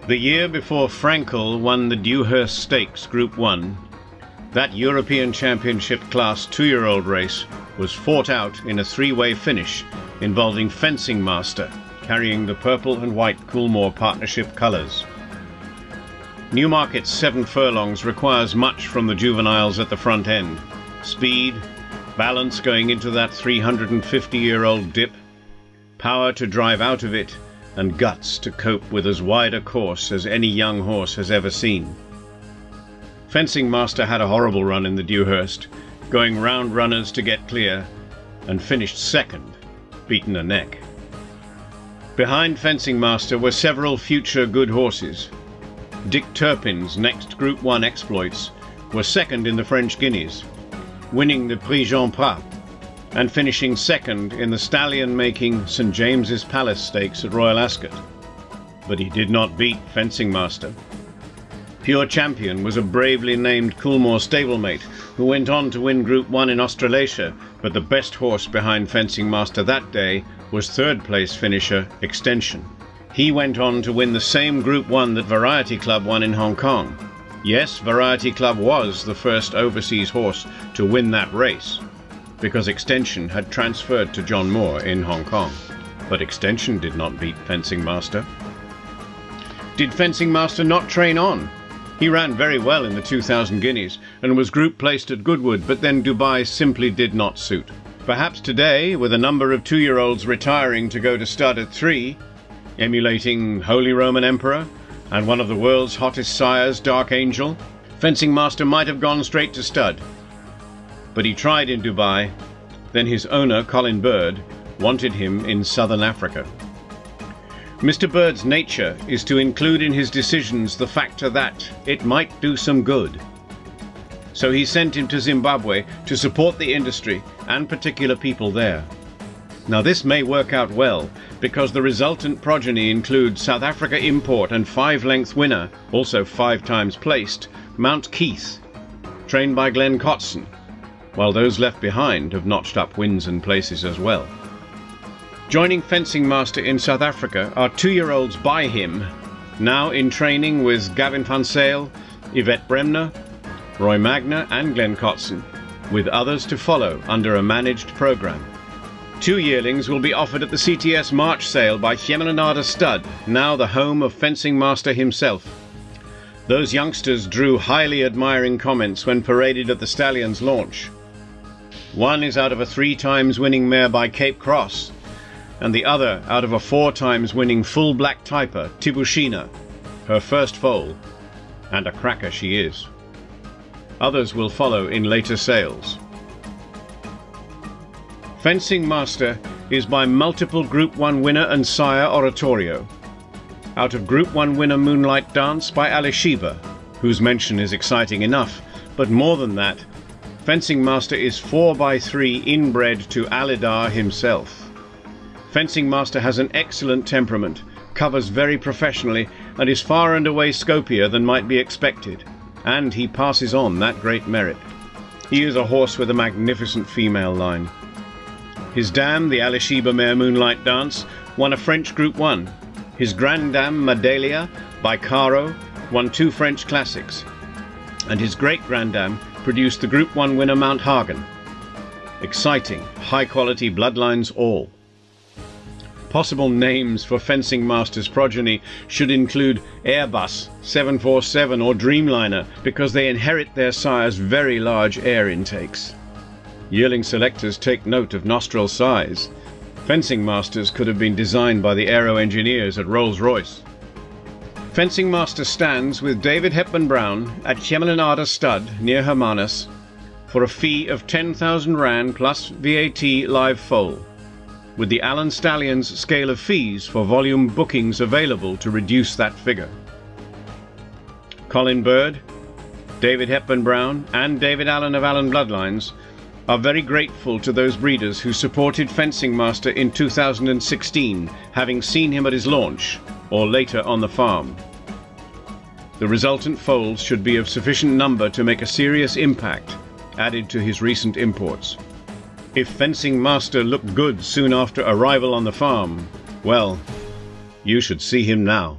The year before Frankel won the Dewhurst Stakes Group 1, that European Championship Class 2-year-old race was fought out in a three-way finish involving Fencing Master, carrying the purple and white Coolmore partnership colours. Newmarket's 7 furlongs requires much from the juveniles at the front end. Speed, balance going into that 350-year-old dip, power to drive out of it, and guts to cope with as wide a course as any young horse has ever seen. Fencing Master had a horrible run in the Dewhurst, going round runners to get clear, and finished second, beaten a neck. Behind Fencing Master were several future good horses. Dick Turpin's next Group 1 exploits were second in the French Guineas, winning the Prix Jean Prat, and finishing second in the stallion-making St. James's Palace Stakes at Royal Ascot. But he did not beat Fencing Master. Pure Champion was a bravely named Coolmore stablemate who went on to win Group 1 in Australasia, but the best horse behind Fencing Master that day was third-place finisher Extension. He went on to win the same Group 1 that Variety Club won in Hong Kong. Yes, Variety Club was the first overseas horse to win that race, because Extension had transferred to John Moore in Hong Kong. But Extension did not beat Fencing Master. Did Fencing Master not train on? He ran very well in the 2000 Guineas and was group placed at Goodwood, but then Dubai simply did not suit. Perhaps today, with a number of 2-year-olds retiring to go to stud at 3, emulating Holy Roman Emperor and one of the world's hottest sires, Dark Angel, Fencing Master might have gone straight to stud. But he tried in Dubai, then his owner, Colin Bird, wanted him in southern Africa. Mr. Bird's nature is to include in his decisions the factor that it might do some good. So he sent him to Zimbabwe to support the industry and particular people there. Now this may work out well, because the resultant progeny include South Africa import and 5-length winner, also 5 times placed, Mount Keith, trained by Glenn Cotson, while those left behind have notched up wins and places as well. Joining Fencing Master in South Africa are 2-year-olds by him, now in training with Gavin van Sale, Yvette Bremner, Roy Magner and Glenn Cotson, with others to follow under a managed programme. 2 yearlings will be offered at the CTS March sale by Hemel and Aarde Stud, now the home of Fencing Master himself. Those youngsters drew highly admiring comments when paraded at the Stallions launch. One is out of a 3 times winning mare by Cape Cross, and the other out of a 4 times winning full black typer, Tibushina, her first foal, and a cracker she is. Others will follow in later sales. Fencing Master is by multiple Group 1 winner and sire Oratorio, out of Group 1 winner Moonlight Dance by Alishiba, whose mention is exciting enough, but more than that, Fencing Master is 4x3 inbred to Alidar himself. Fencing Master has an excellent temperament, covers very professionally, and is far and away scopier than might be expected, and he passes on that great merit. He is a horse with a magnificent female line. His dam, the Alishiba mare Moonlight Dance, won a French Group 1. His granddam, Madelia, by Caro, won 2 French Classics. And his great-granddam produced the Group 1 winner Mount Hagen. Exciting, high-quality bloodlines all. Possible names for Fencing Master's progeny should include Airbus, 747 or Dreamliner, because they inherit their sire's very large air intakes. Yearling selectors take note of nostril size. Fencing Masters could have been designed by the aero engineers at Rolls-Royce. Fencing Master stands with David Hepburn Brown at Hemel and Aarde Stud near Hermanus for a fee of 10,000 Rand plus VAT live foal, with the AllanStallions scale of fees for volume bookings available to reduce that figure. Colin Bird, David Hepburn Brown and David Allen of Allen Bloodlines are very grateful to those breeders who supported Fencing Master in 2016, having seen him at his launch or later on the farm. The resultant foals should be of sufficient number to make a serious impact, added to his recent imports. If Fencing Master looked good soon after arrival on the farm, well, you should see him now.